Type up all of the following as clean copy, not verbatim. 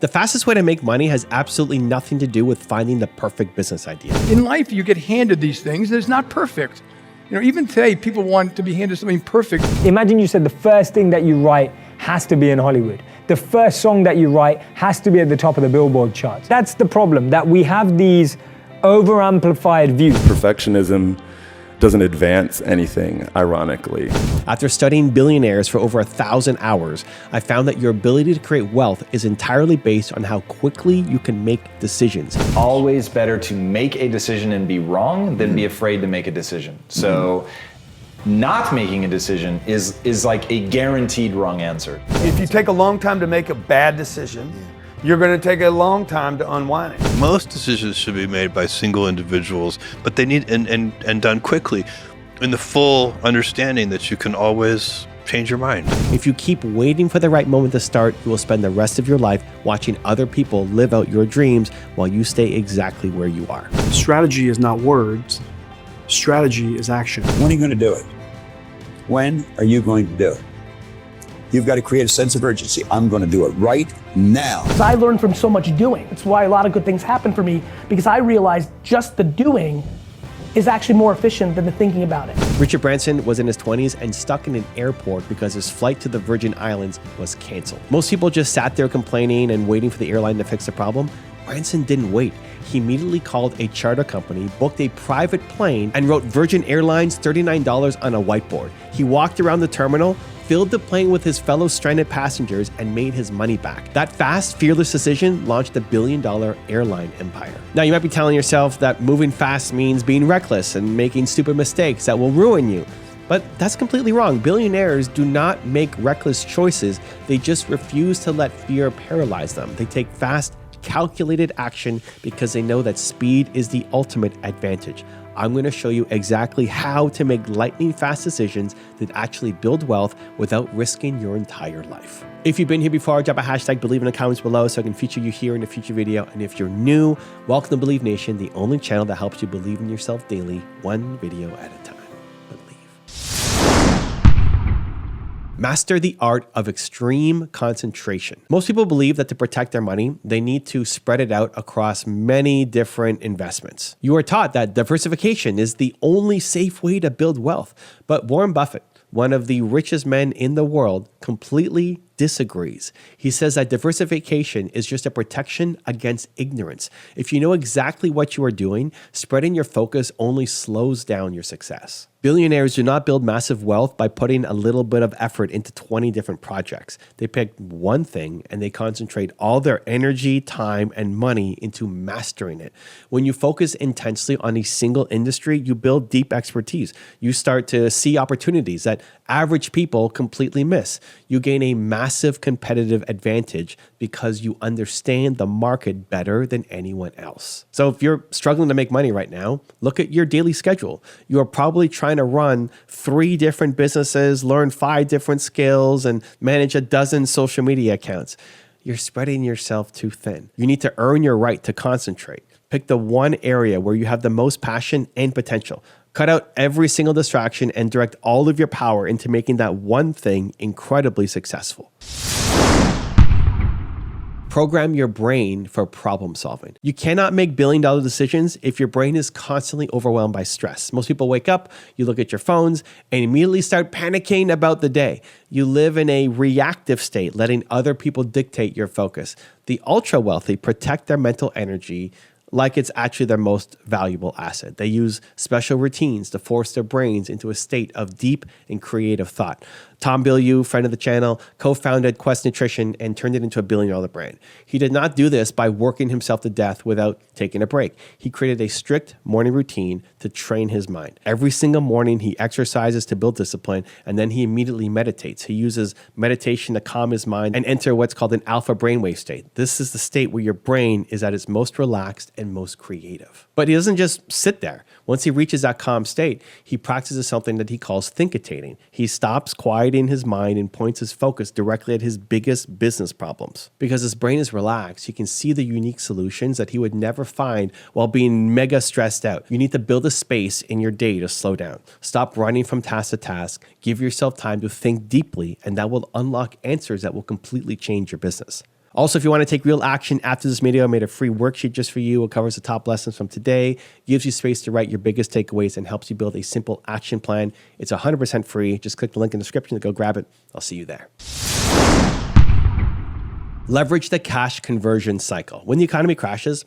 The fastest way to make money has absolutely nothing to do with finding the perfect business idea. In life, you get handed these things, and it's not perfect. You know, even today, people want to be handed something perfect. Imagine you said the first thing that you write has to be in Hollywood. The first song that you write has to be at the top of the Billboard charts. That's the problem, that we have these over-amplified views. Perfectionism doesn't advance anything, ironically. After studying Billionaires for over 1,000 hours, I found that your ability to create wealth is entirely based on how quickly you can make decisions. Always better to make a decision and be wrong than be afraid to make a decision. So not making a decision is like a guaranteed wrong answer. If you take a long time to make a bad decision, you're going to take a long time to unwind it. Most decisions should be made by single individuals, but they need and done quickly in the full understanding that you can always change your mind. If you keep waiting for the right moment to start, you will spend the rest of your life watching other people live out your dreams while you stay exactly where you are. Strategy is not words. Strategy is action. When are you going to do it? When are you going to do it? You've got to create a sense of urgency. I'm going to do it right now. I learned from so much doing. It's why a lot of good things happen for me, because I realized just the doing is actually more efficient than the thinking about it. Richard Branson was in his 20s and stuck in an airport because his flight to the Virgin Islands was canceled. Most people just sat there complaining and waiting for the airline to fix the problem. Branson didn't wait. He immediately called a charter company, booked a private plane, and wrote Virgin Airlines $39 on a whiteboard. He walked around the terminal, filled the plane with his fellow stranded passengers, and made his money back. That fast, fearless decision launched a billion-dollar airline empire. Now, you might be telling yourself that moving fast means being reckless and making stupid mistakes that will ruin you. But that's completely wrong. Billionaires do not make reckless choices. They just refuse to let fear paralyze them. They take fast, calculated action because they know that speed is the ultimate advantage. I'm going to show you exactly how to make lightning fast decisions that actually build wealth without risking your entire life. If you've been here before, drop a hashtag Believe in the comments below so I can feature you here in a future video. And if you're new, welcome to Believe Nation, the only channel that helps you believe in yourself daily, one video at a time. Master the art of extreme concentration. Most people believe that to protect their money, they need to spread it out across many different investments. You are taught that diversification is the only safe way to build wealth. But Warren Buffett, one of the richest men in the world, completely disagrees. He says that diversification is just a protection against ignorance. If you know exactly what you are doing, spreading your focus only slows down your success. Billionaires do not build massive wealth by putting a little bit of effort into 20 different projects. They pick one thing and they concentrate all their energy, time, and money into mastering it. When you focus intensely on a single industry, you build deep expertise. You start to see opportunities that average people completely miss. You gain a massive competitive advantage because you understand the market better than anyone else. So if you're struggling to make money right now, look at your daily schedule. You are probably trying to run 3 different businesses, learn 5 different skills, and manage a dozen social media accounts. You're spreading yourself too thin. You need to earn your right to concentrate. Pick the one area where you have the most passion and potential. Cut out every single distraction and direct all of your power into making that one thing incredibly successful. Program your brain for problem solving. You cannot make billion-dollar decisions if your brain is constantly overwhelmed by stress. Most people wake up, you look at your phones, and immediately start panicking about the day. You live in a reactive state, letting other people dictate your focus. The ultra-wealthy protect their mental energy like it's actually their most valuable asset. They use special routines to force their brains into a state of deep and creative thought. Tom Bilyeu, friend of the channel, co-founded Quest Nutrition and turned it into a billion-dollar brand. He did not do this by working himself to death without taking a break. He created a strict morning routine to train his mind. Every single morning, he exercises to build discipline, and then he immediately meditates. He uses meditation to calm his mind and enter what's called an alpha brainwave state. This is the state where your brain is at its most relaxed and most creative. But he doesn't just sit there. Once he reaches that calm state, he practices something that he calls thinkitating. He stops quieting his mind and points his focus directly at his biggest business problems. Because his brain is relaxed, he can see the unique solutions that he would never find while being mega stressed out. You need to build a space in your day to slow down. Stop running from task to task. Give yourself time to think deeply, and that will unlock answers that will completely change your business. Also, if you want to take real action after this video, I made a free worksheet just for you. It covers the top lessons from today, gives you space to write your biggest takeaways, and helps you build a simple action plan. It's 100% free. Just click the link in the description to go grab it. I'll see you there. Leverage the cash conversion cycle. When the economy crashes,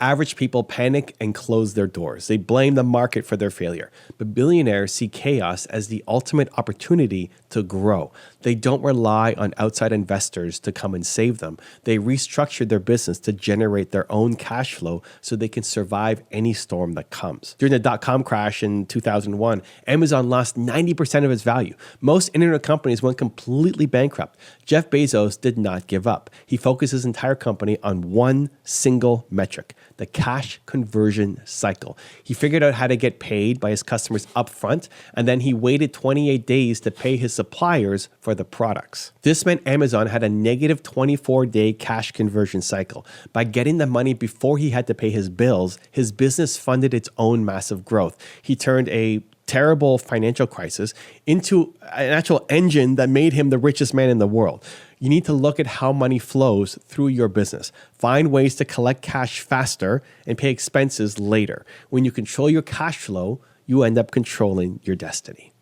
average people panic and close their doors. They blame the market for their failure. But billionaires see chaos as the ultimate opportunity to grow. They don't rely on outside investors to come and save them. They restructure their business to generate their own cash flow so they can survive any storm that comes. During the dot-com crash in 2001, Amazon lost 90% of its value. Most internet companies went completely bankrupt. Jeff Bezos did not give up. He focused his entire company on one single metric: the cash conversion cycle. He figured out how to get paid by his customers upfront, and then he waited 28 days to pay his suppliers for the products. This meant Amazon had a negative 24-day cash conversion cycle. By getting the money before he had to pay his bills, his business funded its own massive growth. He turned a terrible financial crisis into an actual engine that made him the richest man in the world. You need to look at how money flows through your business. Find ways to collect cash faster and pay expenses later. When you control your cash flow, you end up controlling your destiny.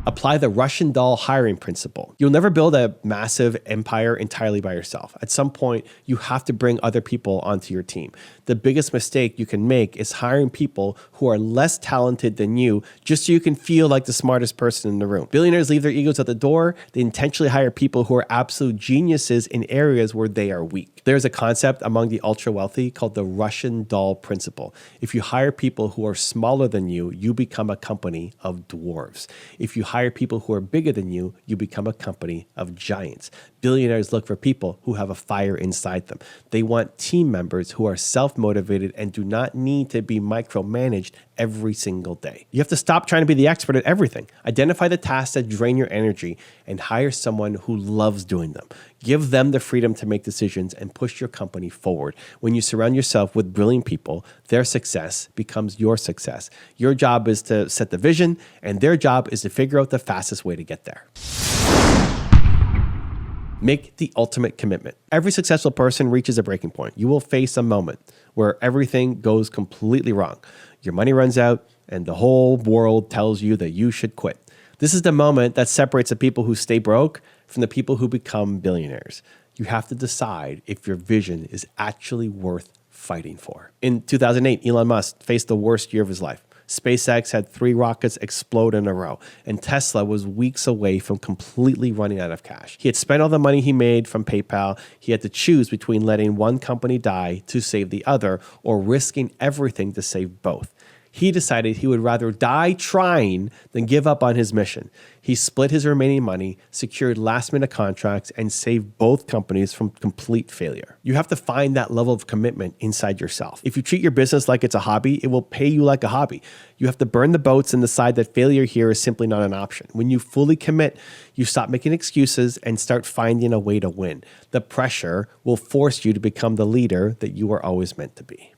Apply the Russian doll hiring principle. You'll never build a massive empire entirely by yourself. At some point, you have to bring other people onto your team. The biggest mistake you can make is hiring people who are less talented than you just so you can feel like the smartest person in the room. Billionaires leave their egos at the door. They intentionally hire people who are absolute geniuses in areas where they are weak. There's a concept among the ultra wealthy called the Russian doll principle. If you hire people who are smaller than you, you become a company of dwarves. If you hire people who are bigger than you, you become a company of giants. Billionaires look for people who have a fire inside them. They want team members who are self-motivated and do not need to be micromanaged every single day. You have to stop trying to be the expert at everything. Identify the tasks that drain your energy and hire someone who loves doing them. Give them the freedom to make decisions and push your company forward. When you surround yourself with brilliant people, their success becomes your success. Your job is to set the vision, and their job is to figure out the fastest way to get there. Make the ultimate commitment. Every successful person reaches a breaking point. You will face a moment where everything goes completely wrong. Your money runs out, and the whole world tells you that you should quit. This is the moment that separates the people who stay broke from the people who become billionaires. You have to decide if your vision is actually worth fighting for. In 2008, Elon Musk faced the worst year of his life. SpaceX had 3 rockets explode in a row, and Tesla was weeks away from completely running out of cash. He had spent all the money he made from PayPal. He had to choose between letting one company die to save the other or risking everything to save both. He decided he would rather die trying than give up on his mission. He split his remaining money, secured last-minute contracts, and saved both companies from complete failure. You have to find that level of commitment inside yourself. If you treat your business like it's a hobby, it will pay you like a hobby. You have to burn the boats and decide that failure here is simply not an option. When you fully commit, you stop making excuses and start finding a way to win. The pressure will force you to become the leader that you were always meant to be.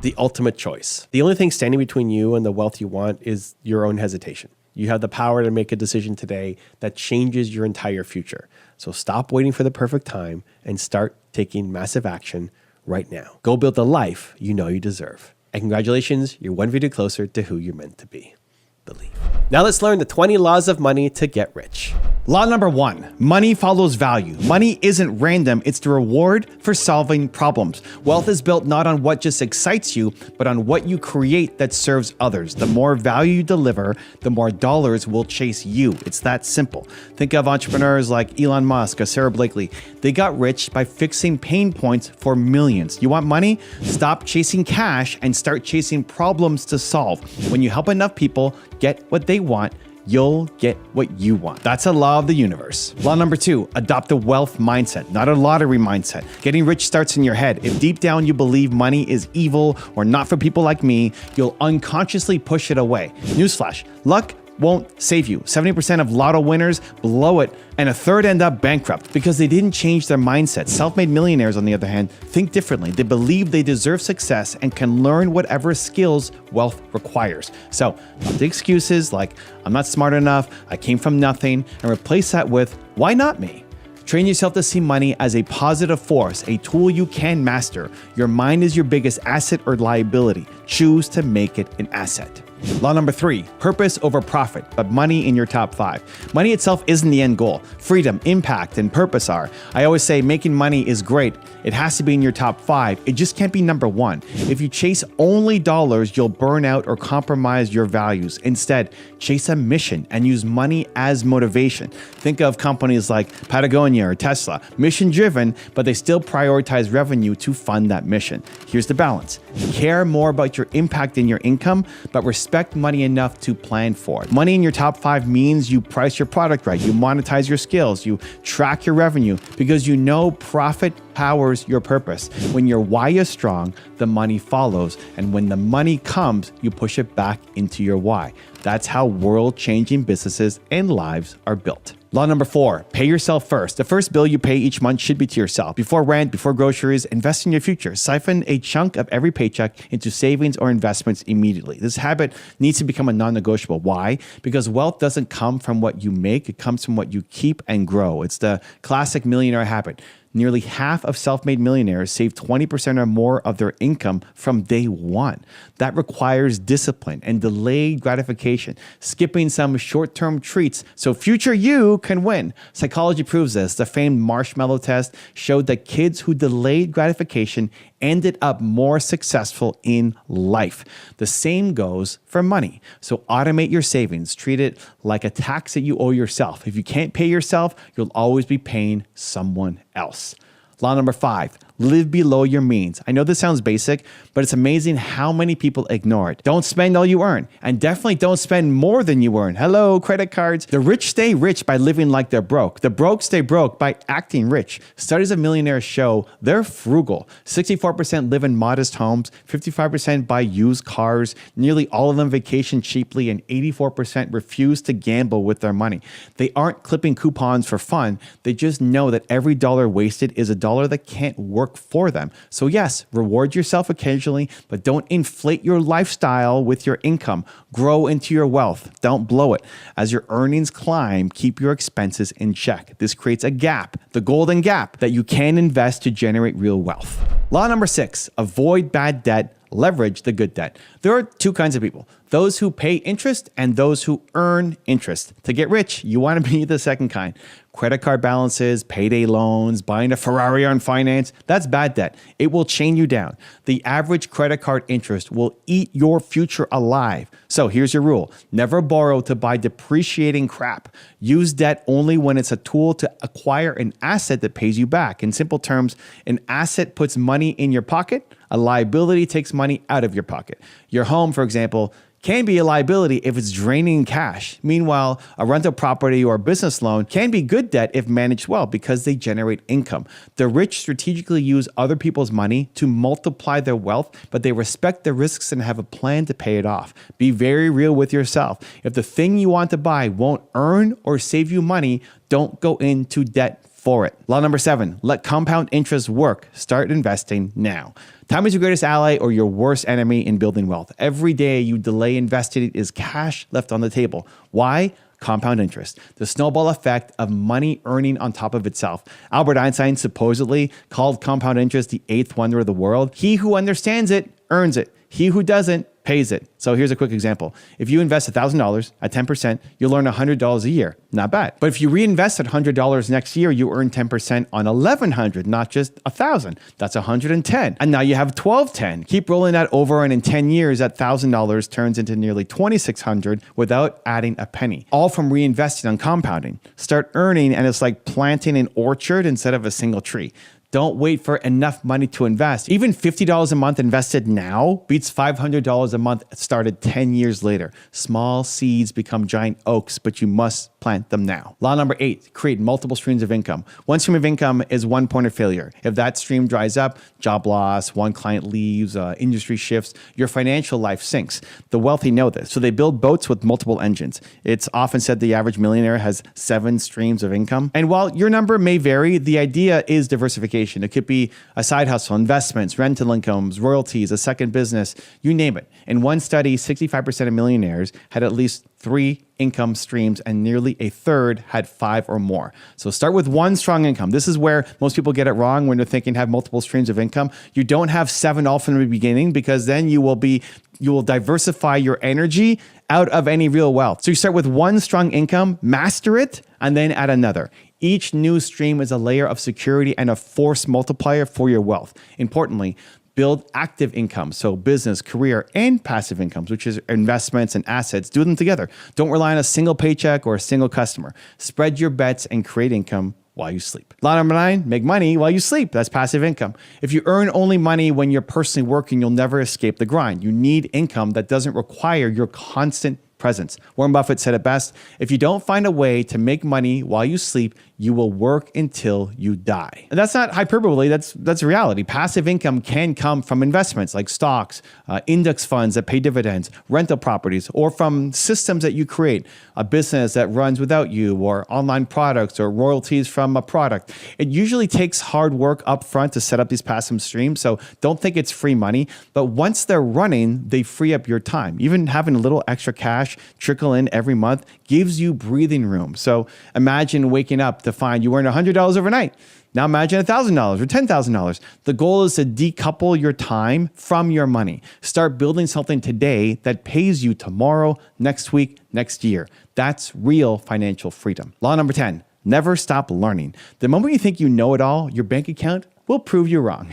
The ultimate choice. The only thing standing between you and the wealth you want is your own hesitation. You have the power to make a decision today that changes your entire future. So stop waiting for the perfect time and start taking massive action right now. Go build the life you know you deserve. And congratulations, you're one video closer to who you're meant to be. Believe. Now let's learn the 20 laws of money to get rich. Law number 1, money follows value. Money isn't random, it's the reward for solving problems. Wealth is built not on what just excites you, but on what you create that serves others. The more value you deliver, the more dollars will chase you. It's that simple. Think of entrepreneurs like Elon Musk or Sarah Blakely. They got rich by fixing pain points for millions. You want money? Stop chasing cash and start chasing problems to solve. When you help enough people get what they want, you'll get what you want. That's a law of the universe. Law number 2, adopt a wealth mindset, not a lottery mindset. Getting rich starts in your head. If deep down you believe money is evil or not for people like me, you'll unconsciously push it away. Newsflash, luck won't save you. 70% of lotto winners blow it, and a third end up bankrupt because they didn't change their mindset. Self-made millionaires, on the other hand, think differently. They believe they deserve success and can learn whatever skills wealth requires. So, the excuses like, I'm not smart enough, I came from nothing, and replace that with, why not me? Train yourself to see money as a positive force, a tool you can master. Your mind is your biggest asset or liability. Choose to make it an asset. Law number 3, purpose over profit, but money in your top 5. Money itself isn't the end goal. Freedom, impact, and purpose are. I always say making money is great. It has to be in your top 5. It just can't be number 1. If you chase only dollars, you'll burn out or compromise your values. Instead, chase a mission and use money as motivation. Think of companies like Patagonia or Tesla, mission driven, but they still prioritize revenue to fund that mission. Here's the balance. Care more about your impact and your income, but respect money enough to plan for it. Money in your top 5 means you price your product right, you monetize your skills, you track your revenue, because you know profit powers your purpose. When your why is strong, the money follows, and when the money comes, you push it back into your why. That's how world-changing businesses and lives are built. Law number 4, pay yourself first. The first bill you pay each month should be to yourself. Before rent, before groceries, invest in your future. Siphon a chunk of every paycheck into savings or investments immediately. This habit needs to become a non-negotiable. Why? Because wealth doesn't come from what you make, it comes from what you keep and grow. It's the classic millionaire habit. Nearly half of self-made millionaires save 20% or more of their income from day one. That requires discipline and delayed gratification, skipping some short-term treats so future you can win. Psychology proves this. The famed marshmallow test showed that kids who delayed gratification ended up more successful in life. The same goes for money. So automate your savings. Treat it like a tax that you owe yourself. If you can't pay yourself, you'll always be paying someone else. Law number 5, live below your means. I know this sounds basic, but it's amazing how many people ignore it. Don't spend all you earn, and definitely don't spend more than you earn. Hello, credit cards. The rich stay rich by living like they're broke. The broke stay broke by acting rich. Studies of millionaires show they're frugal. 64% live in modest homes, 55% buy used cars, nearly all of them vacation cheaply, and 84% refuse to gamble with their money. They aren't clipping coupons for fun. They just know that every dollar wasted is a dollar that can't work for them. So yes, reward yourself occasionally, but don't inflate your lifestyle with your income. Grow into your wealth. Don't blow it. As your earnings climb, keep your expenses in check. This creates a gap, the golden gap, that you can invest to generate real wealth. Law number 6, avoid bad debt. Leverage the good debt. There are 2 kinds of people, those who pay interest and those who earn interest. To get rich, you want to be the second kind. Credit card balances, payday loans, buying a Ferrari on finance, that's bad debt. It will chain you down. The average credit card interest will eat your future alive. So here's your rule. Never borrow to buy depreciating crap. Use debt only when it's a tool to acquire an asset that pays you back. In simple terms, an asset puts money in your pocket, a liability takes money out of your pocket. Your home, for example, can be a liability if it's draining cash. Meanwhile, a rental property or business loan can be good debt if managed well because they generate income. The rich strategically use other people's money to multiply their wealth, but they respect the risks and have a plan to pay it off. Be very real with yourself. If the thing you want to buy won't earn or save you money, don't go into debt for it. Law number 7, let compound interest work. Start investing now. Time is your greatest ally or your worst enemy in building wealth. Every day you delay investing is cash left on the table. Why? Compound interest, the snowball effect of money earning on top of itself. Albert Einstein supposedly called compound interest the 8th wonder of the world. He who understands it earns it. He who doesn't pays it. So here's a quick example. If you invest $1,000 at 10%, you'll earn $100 a year. Not bad. But if you reinvest $100 next year, you earn 10% on $1,100, not just $1,000. That's $110. And now you have $1,210. Keep rolling that over, and in 10 years, that $1,000 turns into nearly $2,600 without adding a penny. All from reinvesting on compounding. Start earning, and it's like planting an orchard instead of a single tree. Don't wait for enough money to invest. Even $50 a month invested now beats $500 a month started 10 years later. Small seeds become giant oaks, but you must plant them now. Law number 8, create multiple streams of income. One stream of income is one point of failure. If that stream dries up, job loss, one client leaves, industry shifts, your financial life sinks. The wealthy know this, so they build boats with multiple engines. It's often said the average millionaire has 7 streams of income. And while your number may vary, the idea is diversification. It could be a side hustle, investments, rental incomes, royalties, a second business, you name it. In one study, 65% of millionaires had at least 3 income streams, and nearly a third had 5 or more. So start with one strong income. This is where most people get it wrong when they're thinking have multiple streams of income. You don't have 7 all from the beginning, because then you will diversify your energy out of any real wealth. So you start with one strong income, master it, and then add another. Each new stream is a layer of security and a force multiplier for your wealth. Importantly, build active income, so business, career, and passive incomes, which is investments and assets. Do them together. Don't rely on a single paycheck or a single customer. Spread your bets and create income while you sleep. Law number 9, make money while you sleep. That's passive income. If you earn only money when you're personally working, you'll never escape the grind. You need income that doesn't require your constant presence. Warren Buffett said it best, if you don't find a way to make money while you sleep, you will work until you die. And that's not hyperbole, that's reality. Passive income can come from investments like stocks, index funds that pay dividends, rental properties, or from systems that you create, a business that runs without you, or online products or royalties from a product. It usually takes hard work up front to set up these passive streams, so don't think it's free money, but once they're running, they free up your time. Even having a little extra cash trickle in every month gives you breathing room. So imagine waking up to find you earned $100 overnight. Now imagine $1,000 or $10,000. The goal is to decouple your time from your money. Start building something today that pays you tomorrow, next week, next year. That's real financial freedom. Law number 10, never stop learning. The moment you think you know it all, your bank account will prove you wrong.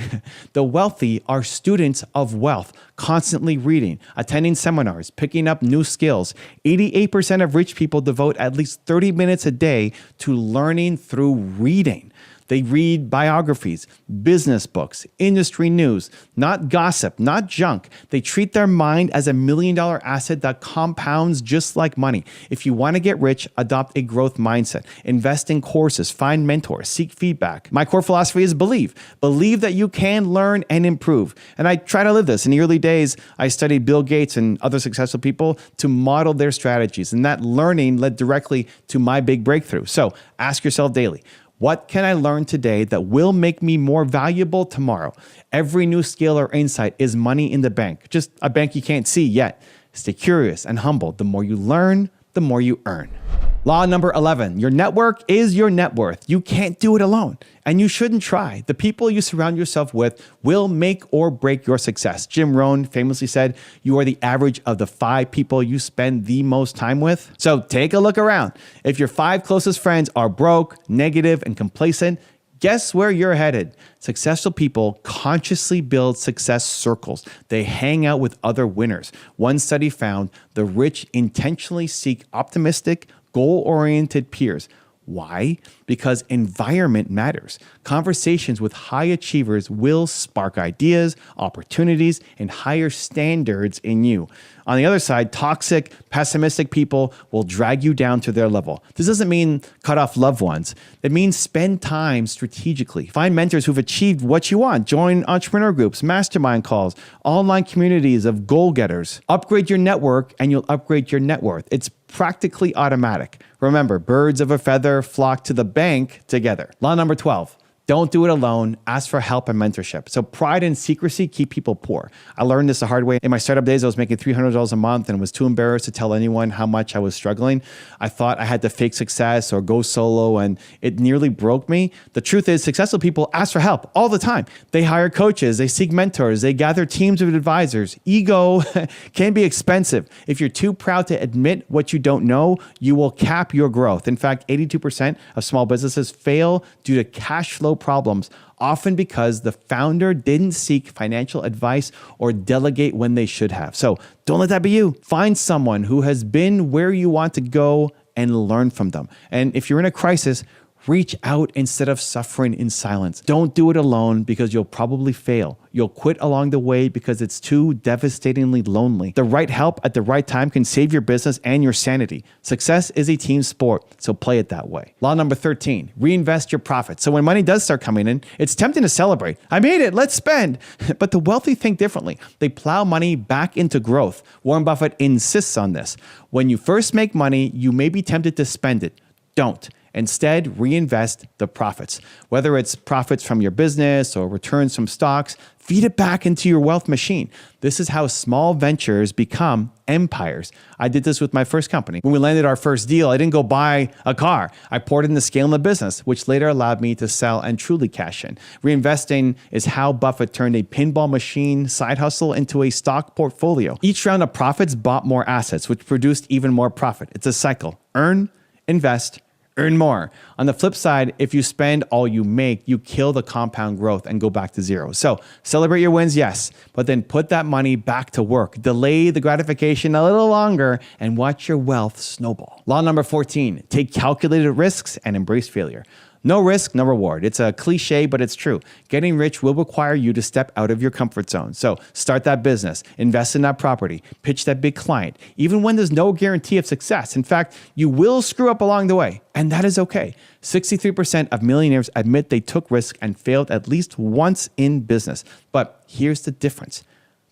The wealthy are students of wealth, constantly reading, attending seminars, picking up new skills. 88% of rich people devote at least 30 minutes a day to learning through reading. They read biographies, business books, industry news, not gossip, not junk. They treat their mind as $1 million asset that compounds just like money. If you want to get rich, adopt a growth mindset. Invest in courses, find mentors, seek feedback. My core philosophy is believe. Believe that you can learn and improve. And I try to live this. In the early days, I studied Bill Gates and other successful people to model their strategies. And that learning led directly to my big breakthrough. So ask yourself daily, what can I learn today that will make me more valuable tomorrow? Every new skill or insight is money in the bank, just a bank you can't see yet. Stay curious and humble. The more you learn, the more you earn. Law number 11, your network is your net worth. You can't do it alone, and you shouldn't try. The people you surround yourself with will make or break your success. Jim Rohn famously said, you are the average of the 5 people you spend the most time with. So take a look around. If your 5 closest friends are broke, negative, and complacent, guess where you're headed? Successful people consciously build success circles. They hang out with other winners. One study found the rich intentionally seek optimistic, goal-oriented peers. Why? Because environment matters. Conversations with high achievers will spark ideas, opportunities, and higher standards in you. On the other side, toxic, pessimistic people will drag you down to their level. This doesn't mean cut off loved ones. It means spend time strategically. Find mentors who've achieved what you want. Join entrepreneur groups, mastermind calls, online communities of goal-getters. Upgrade your network and you'll upgrade your net worth. It's practically automatic. Remember, birds of a feather flock to the bank together. Law number 12. Don't do it alone. Ask for help and mentorship. So pride and secrecy keep people poor. I learned this the hard way. In my startup days, I was making $300 a month and was too embarrassed to tell anyone how much I was struggling. I thought I had to fake success or go solo, and it nearly broke me. The truth is, successful people ask for help all the time. They hire coaches, they seek mentors, they gather teams of advisors. Ego can be expensive. If you're too proud to admit what you don't know, you will cap your growth. In fact, 82% of small businesses fail due to cash flow problems, often because the founder didn't seek financial advice or delegate when they should have. So don't let that be you. Find someone who has been where you want to go and learn from them. And if you're in a crisis, Reach out instead of suffering in silence. Don't do it alone because you'll probably fail. You'll quit along the way because it's too devastatingly lonely. The right help at the right time can save your business and your sanity. Success is a team sport, so play it that way. Law number 13, reinvest your profits. So when money does start coming in, it's tempting to celebrate. I made it, let's spend. But the wealthy think differently. They plow money back into growth. Warren Buffett insists on this. When you first make money, you may be tempted to spend it. Don't. Instead, reinvest the profits. Whether it's profits from your business or returns from stocks, feed it back into your wealth machine. This is how small ventures become empires. I did this with my first company. When we landed our first deal, I didn't go buy a car. I poured in the scale in the business, which later allowed me to sell and truly cash in. Reinvesting is how Buffett turned a pinball machine side hustle into a stock portfolio. Each round of profits bought more assets, which produced even more profit. It's a cycle. Earn, invest, earn more. On the flip side, if you spend all you make, you kill the compound growth and go back to zero. So celebrate your wins, yes, but then put that money back to work. Delay the gratification a little longer and watch your wealth snowball. Law number 14, take calculated risks and embrace failure. No risk, no reward. It's a cliche, but it's true. Getting rich will require you to step out of your comfort zone. So start that business, invest in that property, pitch that big client, even when there's no guarantee of success. In fact, you will screw up along the way, and that is okay. 63% of millionaires admit they took risk and failed at least once in business. But here's the difference.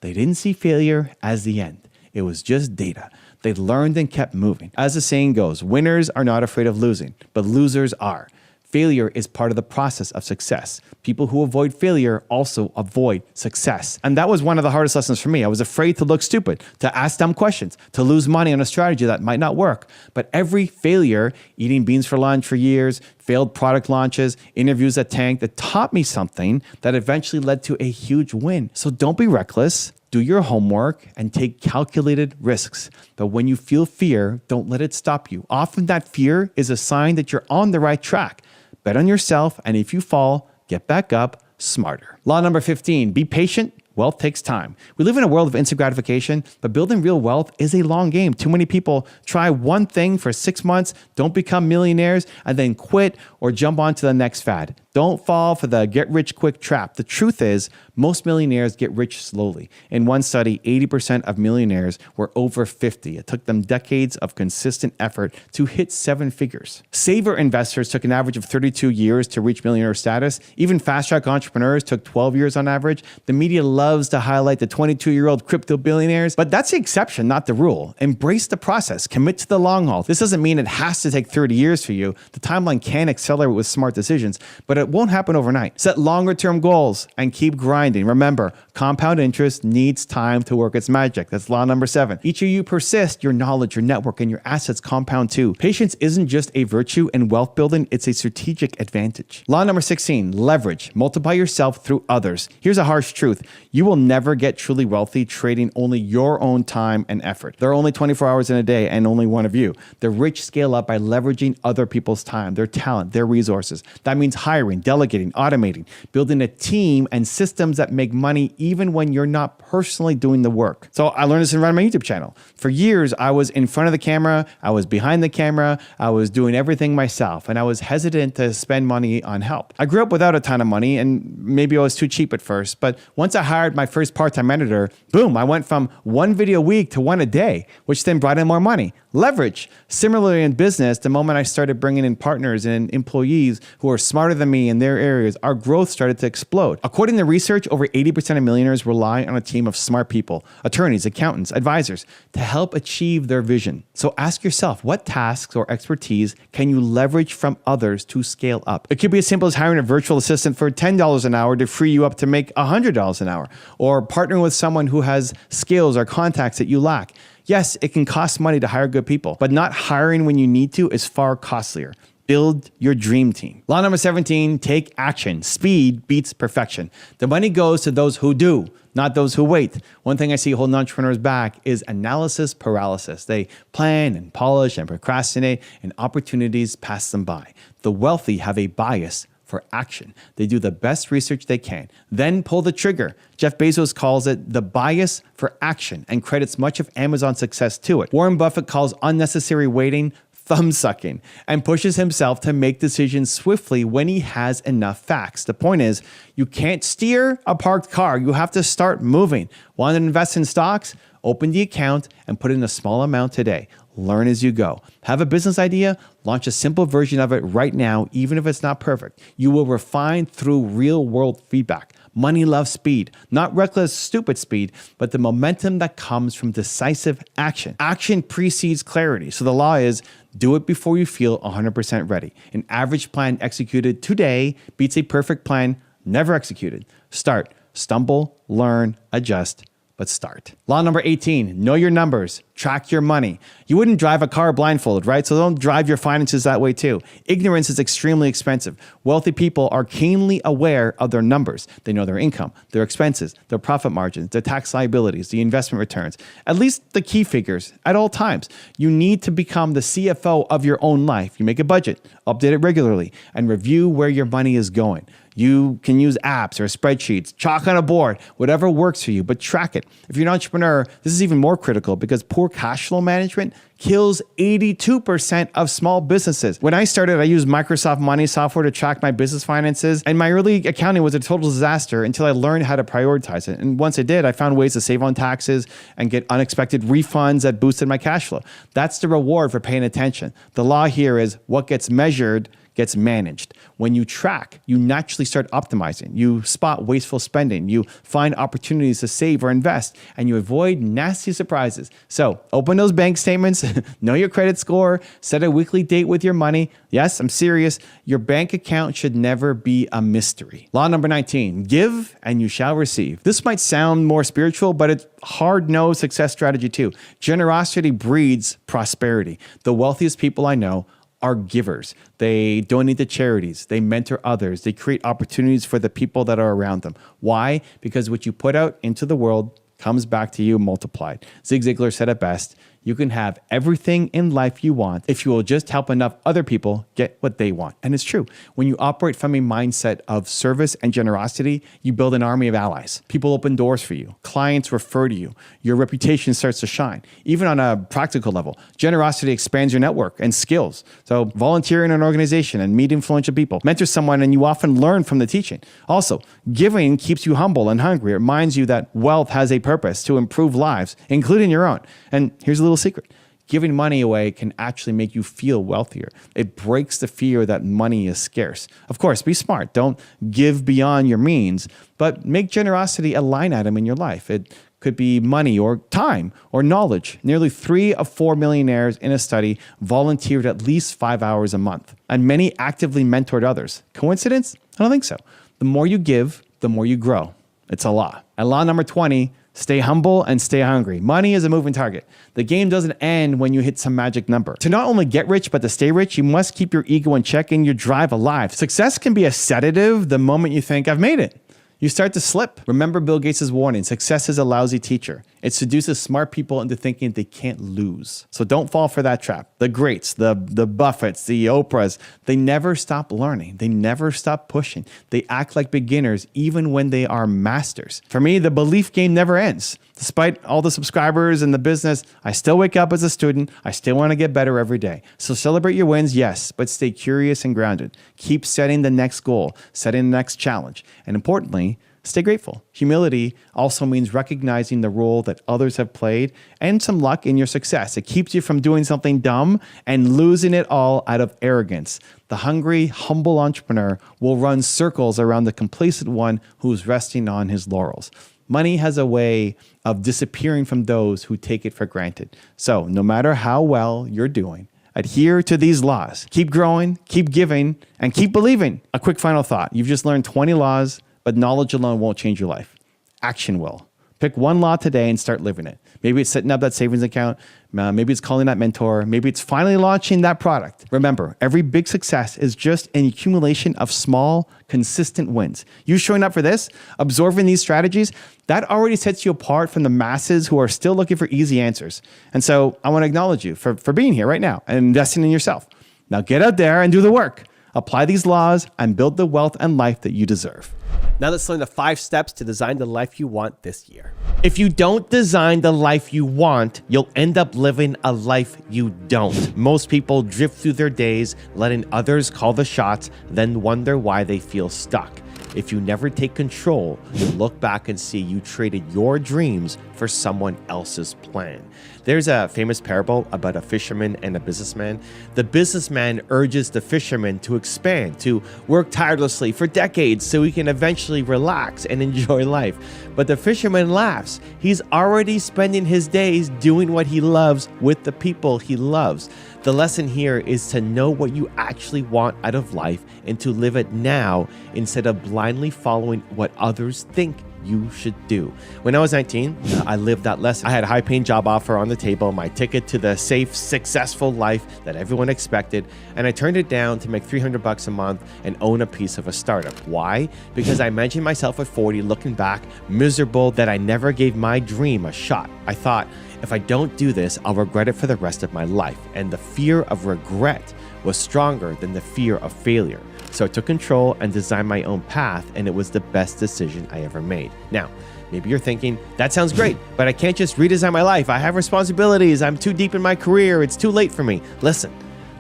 They didn't see failure as the end. It was just data. They learned and kept moving. As the saying goes, winners are not afraid of losing, but losers are. Failure is part of the process of success. People who avoid failure also avoid success. And that was one of the hardest lessons for me. I was afraid to look stupid, to ask dumb questions, to lose money on a strategy that might not work. But every failure, eating beans for lunch for years, failed product launches, interviews that tanked, that taught me something that eventually led to a huge win. So don't be reckless. Do your homework and take calculated risks. But when you feel fear, don't let it stop you. Often that fear is a sign that you're on the right track. Bet on yourself, and if you fall, get back up smarter. Law number 15, be patient. Wealth takes time. We live in a world of instant gratification, but building real wealth is a long game. Too many people try one thing for 6 months, don't become millionaires, and then quit or jump onto the next fad. Don't fall for the get-rich-quick trap. The truth is, most millionaires get rich slowly. In one study, 80% of millionaires were over 50. It took them decades of consistent effort to hit 7 figures. Saver investors took an average of 32 years to reach millionaire status. Even fast-track entrepreneurs took 12 years on average. The media loves to highlight the 22-year-old crypto billionaires, but that's the exception, not the rule. Embrace the process. Commit to the long haul. This doesn't mean it has to take 30 years for you. The timeline can accelerate with smart decisions, but it won't happen overnight. Set longer term goals and keep grinding. Remember, compound interest needs time to work its magic. That's law number 7. Each of you persist, your knowledge, your network, and your assets compound too. Patience isn't just a virtue in wealth building, it's a strategic advantage. Law number 16, leverage. Multiply yourself through others. Here's a harsh truth. You will never get truly wealthy trading only your own time and effort. There are only 24 hours in a day and only one of you. The rich scale up by leveraging other people's time, their talent, their resources. That means hiring, delegating, automating, building a team and systems that make money even when you're not personally doing the work. So I learned this in running my YouTube channel. For years, I was in front of the camera, I was behind the camera, I was doing everything myself, and I was hesitant to spend money on help. I grew up without a ton of money, and maybe I was too cheap at first, but once I hired my first part-time editor, boom, I went from 1 video a week to 1 a day, which then brought in more money. Leverage. Similarly in business, the moment I started bringing in partners and employees who are smarter than me in their areas, our growth started to explode. According to research, over 80% of millionaires rely on a team of smart people, attorneys, accountants, advisors, to help achieve their vision. So ask yourself, what tasks or expertise can you leverage from others to scale up? It could be as simple as hiring a virtual assistant for $10 an hour to free you up to make $100 an hour, or partnering with someone who has skills or contacts that you lack. Yes, it can cost money to hire good people, but not hiring when you need to is far costlier. Build your dream team. Law number 17, take action. Speed beats perfection. The money goes to those who do, not those who wait. One thing I see holding entrepreneurs back is analysis paralysis. They plan and polish and procrastinate, and opportunities pass them by. The wealthy have a bias for action. They do the best research they can, then pull the trigger. Jeff Bezos calls it the bias for action and credits much of Amazon's success to it. Warren Buffett calls unnecessary waiting thumb-sucking, and pushes himself to make decisions swiftly when he has enough facts. The point is, you can't steer a parked car. You have to start moving. Want to invest in stocks? Open the account and put in a small amount today. Learn as you go. Have a business idea? Launch a simple version of it right now, even if it's not perfect. You will refine through real-world feedback. Money loves speed, not reckless, stupid speed, but the momentum that comes from decisive action. Action precedes clarity. So the law is, do it before you feel 100% ready. An average plan executed today beats a perfect plan never executed. Start, stumble, learn, adjust, but start. Law number 18, know your numbers, track your money. You wouldn't drive a car blindfolded, right? So don't drive your finances that way too. Ignorance is extremely expensive. Wealthy people are keenly aware of their numbers. They know their income, their expenses, their profit margins, their tax liabilities, the investment returns, at least the key figures at all times. You need to become the CFO of your own life. You make a budget, update it regularly, and review where your money is going. You can use apps or spreadsheets, chalk on a board, whatever works for you, but track it. If you're an entrepreneur, this is even more critical because poor cash flow management kills 82% of small businesses. When I started, I used Microsoft Money software to track my business finances, and my early accounting was a total disaster until I learned how to prioritize it. And once I did, I found ways to save on taxes and get unexpected refunds that boosted my cash flow. That's the reward for paying attention. The law here is what gets measured gets managed. When you track, you naturally start optimizing. You spot wasteful spending. You find opportunities to save or invest, and you avoid nasty surprises. So open those bank statements, know your credit score, set a weekly date with your money. Yes, I'm serious. Your bank account should never be a mystery. Law number 19, give and you shall receive. This might sound more spiritual, but it's hard-nosed success strategy too. Generosity breeds prosperity. The wealthiest people I know are givers. They donate to charities. They mentor others. They create opportunities for the people that are around them. Why? Because what you put out into the world comes back to you multiplied. Zig Ziglar said it best. You can have everything in life you want if you will just help enough other people get what they want. And it's true. When you operate from a mindset of service and generosity, you build an army of allies. People open doors for you. Clients refer to you. Your reputation starts to shine. Even on a practical level, generosity expands your network and skills. So volunteer in an organization and meet influential people. Mentor someone and you often learn from the teaching. Also, giving keeps you humble and hungry. It reminds you that wealth has a purpose to improve lives, including your own. And here's a little secret. Giving money away can actually make you feel wealthier. It breaks the fear that money is scarce. Of course, be smart. Don't give beyond your means, but make generosity a line item in your life. It could be money or time or knowledge. Nearly 3 of 4 millionaires in a study volunteered at least 5 hours a month, and many actively mentored others. Coincidence? I don't think so. The more you give, the more you grow. It's a law. And law number 20, stay humble and stay hungry. Money is a moving target. The game doesn't end when you hit some magic number. To not only get rich, but to stay rich, you must keep your ego in check and your drive alive. Success can be a sedative the moment you think, I've made it. You start to slip. Remember Bill Gates' warning, success is a lousy teacher. It seduces smart people into thinking they can't lose. So don't fall for that trap. The greats, the Buffetts, the Oprahs, they never stop learning. They never stop pushing. They act like beginners even when they are masters. For me, the belief game never ends. Despite all the subscribers and the business, I still wake up as a student. I still want to get better every day. So celebrate your wins, yes, but stay curious and grounded. Keep setting the next goal, setting the next challenge. And importantly, stay grateful. Humility also means recognizing the role that others have played and some luck in your success. It keeps you from doing something dumb and losing it all out of arrogance. The hungry, humble entrepreneur will run circles around the complacent one who's resting on his laurels. Money has a way of disappearing from those who take it for granted. So no matter how well you're doing, adhere to these laws. Keep growing, keep giving, and keep believing. A quick final thought. You've just learned 20 laws, but knowledge alone won't change your life. Action will. Pick one law today and start living it. Maybe it's setting up that savings account. Maybe it's calling that mentor. Maybe it's finally launching that product. Remember, every big success is just an accumulation of small, consistent wins. You showing up for this, absorbing these strategies, that already sets you apart from the masses who are still looking for easy answers. And so I want to acknowledge you for being here right now and investing in yourself. Now get out there and do the work. Apply these laws and build the wealth and life that you deserve. Now let's learn the 5 steps to design the life you want this year. If you don't design the life you want, you'll end up living a life you don't. Most people drift through their days, letting others call the shots, then wonder why they feel stuck. If you never take control, you'll look back and see you traded your dreams for someone else's plan. There's a famous parable about a fisherman and a businessman. The businessman urges the fisherman to expand, to work tirelessly for decades so he can eventually relax and enjoy life. But the fisherman laughs. He's already spending his days doing what he loves with the people he loves. The lesson here is to know what you actually want out of life and to live it now instead of blindly following what others think you should do. When I was 19, I lived that lesson. I had a high-paying job offer on the table, my ticket to the safe, successful life that everyone expected, and I turned it down to make $300 a month and own a piece of a startup. Why? Because I imagined myself at 40 looking back, miserable that I never gave my dream a shot. I thought, if I don't do this, I'll regret it for the rest of my life. And the fear of regret was stronger than the fear of failure. So I took control and designed my own path, and it was the best decision I ever made. Now, maybe you're thinking, that sounds great, but I can't just redesign my life. I have responsibilities. I'm too deep in my career. It's too late for me. Listen,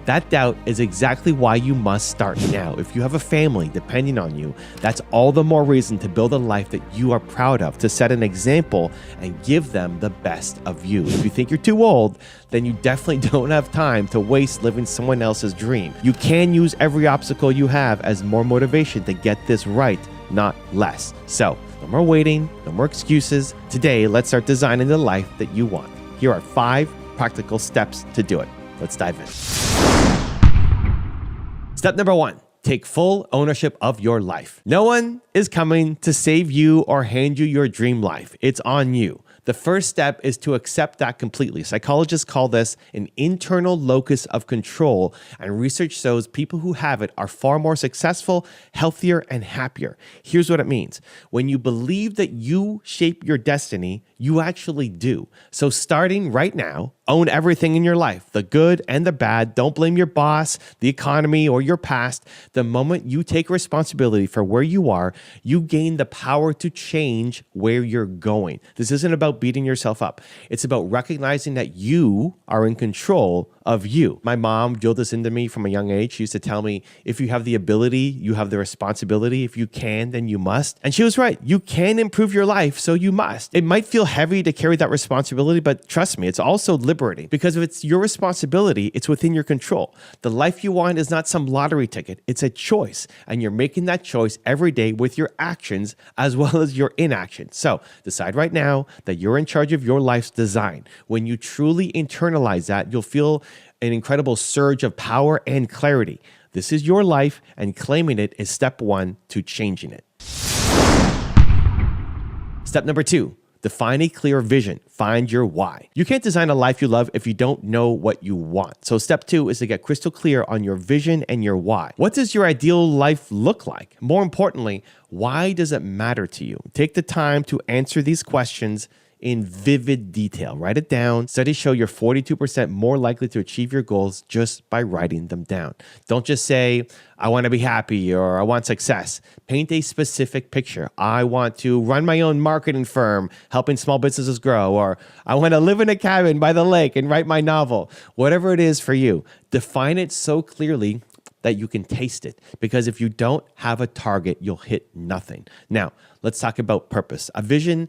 that doubt is exactly why you must start now. If you have a family depending on you, that's all the more reason to build a life that you are proud of, to set an example and give them the best of you. If you think you're too old, then you definitely don't have time to waste living someone else's dream. You can use every obstacle you have as more motivation to get this right, not less. So, no more waiting, no more excuses. Today, let's start designing the life that you want. Here are 5 practical steps to do it. Let's dive in. Step number 1, take full ownership of your life. No one is coming to save you or hand you your dream life. It's on you. The first step is to accept that completely. Psychologists call this an internal locus of control, and research shows people who have it are far more successful, healthier, and happier. Here's what it means. When you believe that you shape your destiny, you actually do. So starting right now, own everything in your life, the good and the bad. Don't blame your boss, the economy, or your past. The moment you take responsibility for where you are, you gain the power to change where you're going. This isn't about beating yourself up. It's about recognizing that you are in control of you. My mom drilled this into me from a young age. She used to tell me, if you have the ability, you have the responsibility. If you can, then you must. And she was right. You can improve your life, so you must. It might feel heavy to carry that responsibility, but trust me, it's also liberating, because if it's your responsibility, it's within your control. The life you want is not some lottery ticket. It's a choice, and you're making that choice every day with your actions as well as your inaction. So decide right now that you're in charge of your life's design. When you truly internalize that, you'll feel an incredible surge of power and clarity. This is your life, and claiming it is step 1 to changing it. Step number 2, define a clear vision. Find your why. You can't design a life you love if you don't know what you want. So step 2 is to get crystal clear on your vision and your why. What does your ideal life look like? More importantly, why does it matter to you? Take the time to answer these questions in vivid detail. Write it down. Studies show you're 42% more likely to achieve your goals just by writing them down. Don't just say, I want to be happy or I want success. Paint a specific picture. I want to run my own marketing firm, helping small businesses grow, or I want to live in a cabin by the lake and write my novel. Whatever it is for you, define it so clearly that you can taste it. Because if you don't have a target, you'll hit nothing. Now, let's talk about purpose. A vision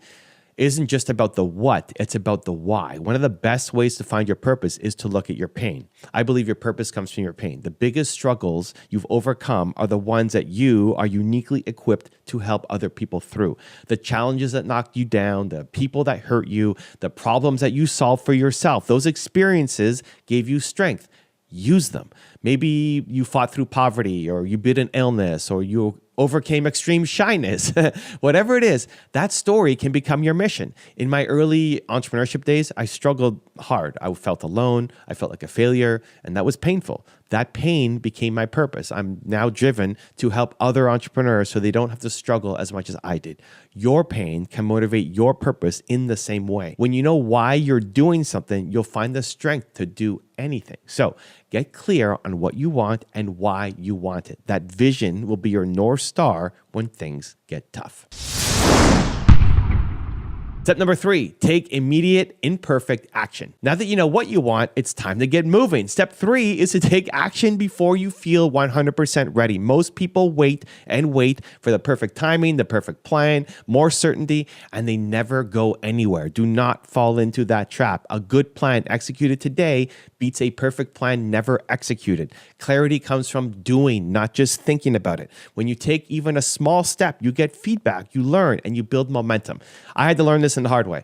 isn't just about the what, it's about the why. One of the best ways to find your purpose is to look at your pain. I believe your purpose comes from your pain. The biggest struggles you've overcome are the ones that you are uniquely equipped to help other people through. The challenges that knocked you down, the people that hurt you, the problems that you solved for yourself, those experiences gave you strength. Use them. Maybe you fought through poverty, or you beat an illness, or you overcame extreme shyness. Whatever it is, that story can become your mission. In my early entrepreneurship days, I struggled hard. I felt alone. I felt like a failure, and that was painful. That pain became my purpose. I'm now driven to help other entrepreneurs so they don't have to struggle as much as I did. Your pain can motivate your purpose in the same way. When you know why you're doing something, you'll find the strength to do anything. So get clear on what you want and why you want it. That vision will be your North Star when things get tough. Step number 3, take immediate, imperfect action. Now that you know what you want, it's time to get moving. Step 3 is to take action before you feel 100% ready. Most people wait and wait for the perfect timing, the perfect plan, more certainty, and they never go anywhere. Do not fall into that trap. A good plan executed today beats a perfect plan never executed. Clarity comes from doing, not just thinking about it. When you take even a small step, you get feedback, you learn, and you build momentum. I had to learn this in the hard way.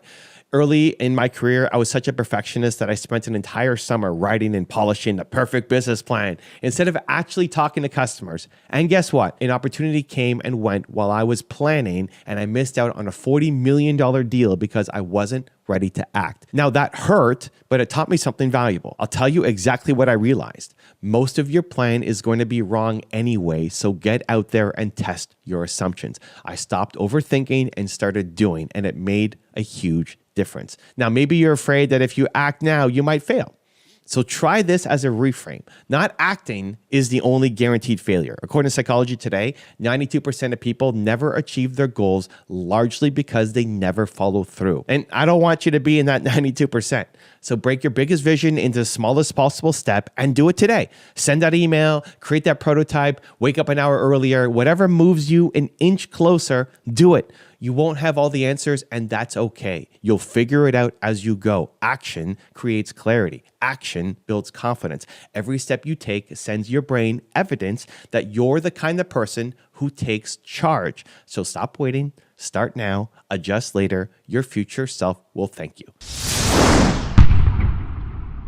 Early in my career, I was such a perfectionist that I spent an entire summer writing and polishing the perfect business plan instead of actually talking to customers. And guess what? An opportunity came and went while I was planning, and I missed out on a $40 million deal because I wasn't ready to act. Now that hurt, but it taught me something valuable. I'll tell you exactly what I realized. Most of your plan is going to be wrong anyway, so get out there and test your assumptions. I stopped overthinking and started doing, and it made a huge difference. Now, maybe you're afraid that if you act now, you might fail. So try this as a reframe. Not acting is the only guaranteed failure. According to Psychology Today, 92% of people never achieve their goals largely because they never follow through. And I don't want you to be in that 92%. So break your biggest vision into the smallest possible step and do it today. Send that email, create that prototype, wake up an hour earlier, whatever moves you an inch closer, do it. You won't have all the answers, and that's okay. You'll figure it out as you go. Action creates clarity. Action builds confidence. Every step you take sends your brain evidence that you're the kind of person who takes charge. So stop waiting, start now, adjust later. Your future self will thank you.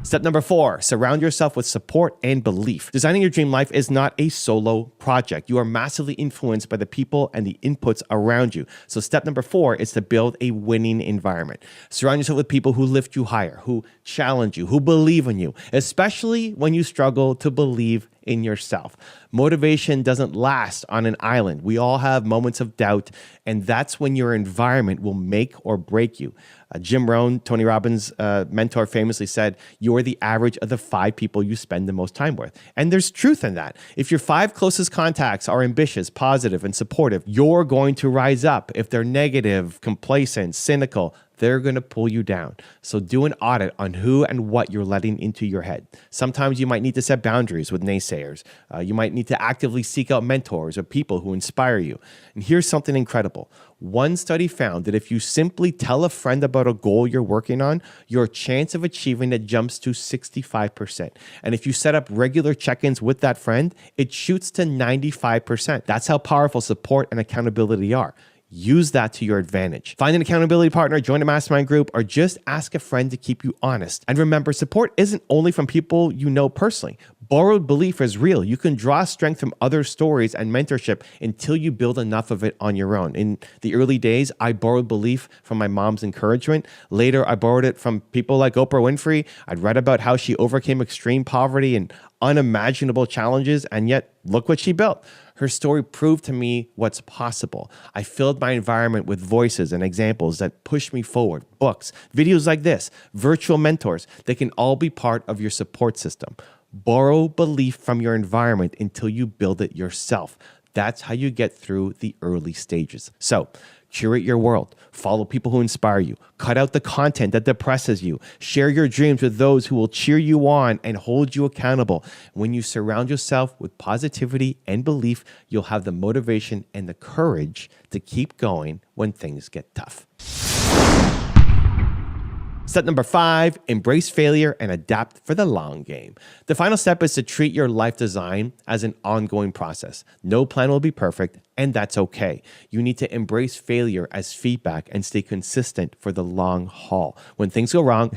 Step number 4, surround yourself with support and belief. Designing your dream life is not a solo project. You are massively influenced by the people and the inputs around you. So step number 4 is to build a winning environment. Surround yourself with people who lift you higher, who challenge you, who believe in you, especially when you struggle to believe in yourself. Motivation doesn't last on an island. We all have moments of doubt, and that's when your environment will make or break you. Jim Rohn, Tony Robbins' mentor, famously said, "You're the average of the 5 people you spend the most time with." And there's truth in that. If your 5 closest contacts are ambitious, positive, and supportive, you're going to rise up. If they're negative, complacent, cynical, they're going to pull you down. So do an audit on who and what you're letting into your head. Sometimes you might need to set boundaries with naysayers. You might need to actively seek out mentors or people who inspire you. And here's something incredible. One study found that if you simply tell a friend about a goal you're working on, your chance of achieving it jumps to 65%. And if you set up regular check-ins with that friend, it shoots to 95%. That's how powerful support and accountability are. Use that to your advantage. Find an accountability partner, join a mastermind group, or just ask a friend to keep you honest. And remember, support isn't only from people you know personally. Borrowed belief is real. You can draw strength from other stories and mentorship until you build enough of it on your own. In the early days, I borrowed belief from my mom's encouragement. Later, I borrowed it from people like Oprah Winfrey. I'd read about how she overcame extreme poverty and unimaginable challenges, and yet look what she built. Her story proved to me what's possible. I filled my environment with voices and examples that push me forward. Books, videos like this, virtual mentors, they can all be part of your support system. Borrow belief from your environment until you build it yourself. That's how you get through the early stages. So, curate your world. Follow people who inspire you. Cut out the content that depresses you. Share your dreams with those who will cheer you on and hold you accountable. When you surround yourself with positivity and belief, you'll have the motivation and the courage to keep going when things get tough. Step number 5, embrace failure and adapt for the long game. The final step is to treat your life design as an ongoing process. No plan will be perfect, and that's okay. You need to embrace failure as feedback and stay consistent for the long haul. When things go wrong,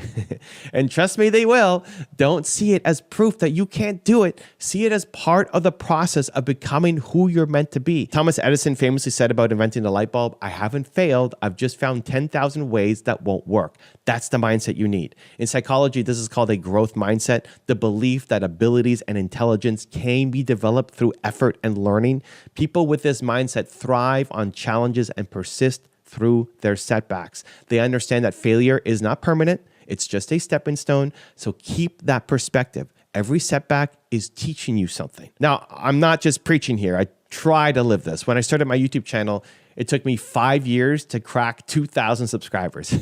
and trust me, they will, don't see it as proof that you can't do it. See it as part of the process of becoming who you're meant to be. Thomas Edison famously said about inventing the light bulb, "I haven't failed. I've just found 10,000 ways that won't work." That's the mindset you need. In psychology, this is called a growth mindset, the belief that abilities and intelligence can be developed through effort and learning. People with this mindset thrive on challenges and persist through their setbacks. They understand that failure is not permanent. It's just a stepping stone. So keep that perspective. Every setback is teaching you something. Now, I'm not just preaching here. I Try to live this. When I started my YouTube channel, it took me 5 years to crack 2,000 subscribers.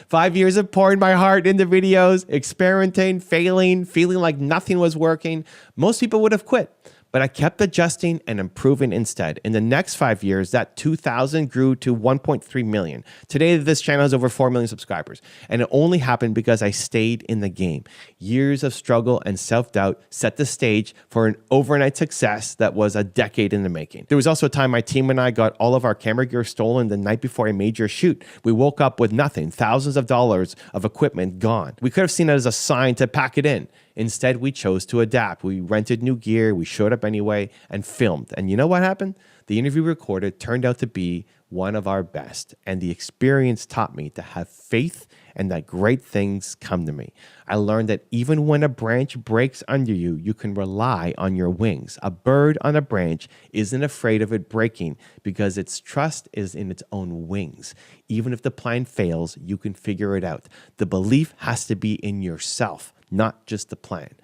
5 years of pouring my heart into videos, experimenting, failing, feeling like nothing was working. Most people would have quit, but I kept adjusting and improving instead. In the next 5 years, that 2,000 grew to 1.3 million. Today, this channel has over 4 million subscribers, and it only happened because I stayed in the game. Years of struggle and self-doubt set the stage for an overnight success that was a decade in the making. There was also a time my team and I got all of our camera gear stolen the night before a major shoot. We woke up with nothing, thousands of dollars of equipment gone. We could have seen it as a sign to pack it in. Instead, we chose to adapt. We rented new gear, we showed up anyway, and filmed. And you know what happened? The interview recorded turned out to be one of our best, and the experience taught me to have faith and that great things come to me. I learned that even when a branch breaks under you, you can rely on your wings. A bird on a branch isn't afraid of it breaking because its trust is in its own wings. Even if the plan fails, you can figure it out. The belief has to be in yourself, not just the plan.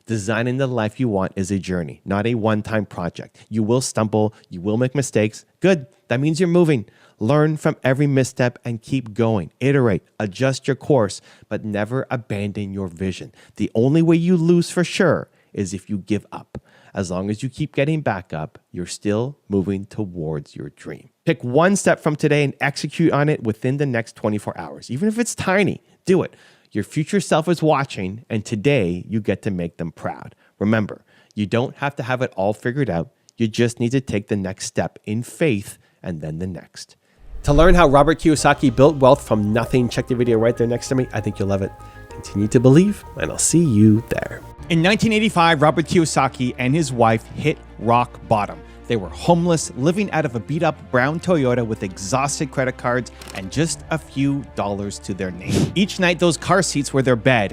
Designing the life you want is a journey, not a one-time project. You will stumble, you will make mistakes. Good, that means you're moving. Learn from every misstep and keep going. Iterate, adjust your course, but never abandon your vision. The only way you lose for sure is if you give up. As long as you keep getting back up, you're still moving towards your dream. Pick one step from today and execute on it within the next 24 hours. Even if it's tiny, do it. Your future self is watching, and today you get to make them proud. Remember, you don't have to have it all figured out. You just need to take the next step in faith and then the next. To learn how Robert Kiyosaki built wealth from nothing, check the video right there next to me. I think you'll love it. Continue to believe, and I'll see you there. In 1985, Robert Kiyosaki and his wife hit rock bottom. They were homeless, living out of a beat-up brown Toyota with exhausted credit cards and just a few dollars to their name. Each night, those car seats were their bed,